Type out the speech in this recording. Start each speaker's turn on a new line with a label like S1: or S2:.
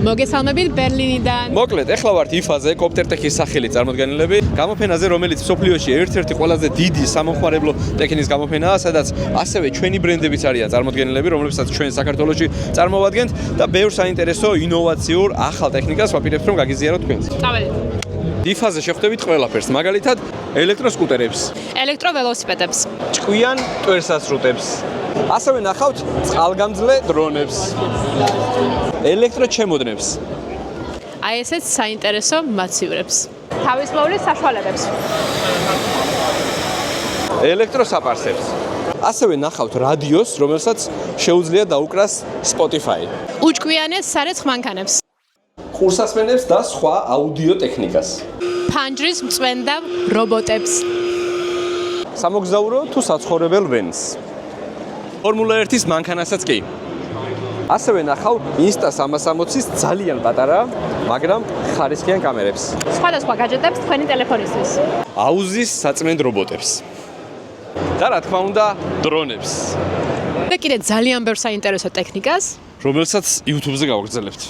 S1: მოგესალმებით ბერლინიდან.
S2: მოკლედ, ეხლა ვართ IFA-ზე, Coptertech-ის სახელით წარმოდგენილები. გამოფენაზე, რომელიც მსოფლიოში ერთ-ერთი ყველაზე დიდი სამომხმარებლო ტექნიკის გამოფენაა, სადაც ასევე ჩვენი ბრენდებიც არიან წარმოდგენილები, რომლებსაც ჩვენ საქართველოში წარმოვადგენთ და ბევრ საინტერესო, ინოვაციურ, ახალ ტექნიკას ვაპირებთ, რომ გაგიზიაროთ თქვენც.
S1: წავალთ.
S2: IFA-ზე შეხვდებით ყველაფერს, მაგალითად, ელექტროსკუტერებს,
S1: ელექტროველოსიპედებს.
S2: ჭკვიან ტვერსასრუტებს. ასევე ნახავთ წყალგამძლე დრონებს, ელექტროჩემოდნებს.
S1: აი ესეც საინტერესო მაცივრებს. თავისუფლის საშუალებებს.
S2: ელექტროსაპარსებს. ასევე ნახავთ რადიოს, რომელსაც შეუძლია დაუკრას Spotify.
S1: უჭკვიანეს სარეცხ მანქანებს.
S2: ხურსასმენებს და სხვა აუდიო ტექნიკას.
S1: ფანჯრის მწვენდავ რობოტებს.
S2: სამოგზაურო თუ საცხოვრებელ ვენს. ფორმულა 1-ის მანქანასაც კი. ასევე ნახავ Insta 360-ის ძალიან პატარა, მაგრამ ხარისხიან კამერებს.
S1: სხვადასხვა გაჯეტებს თქვენი ტელეფონისთვის.
S2: აუზის საწმენდ რობოტებს. და რა თქმა უნდა, დრონებს,
S1: და კიდე ძალიან ბევრ საინტერესო ტექნიკას
S2: რომელსაც YouTube-ზე გავაგრძელებთ.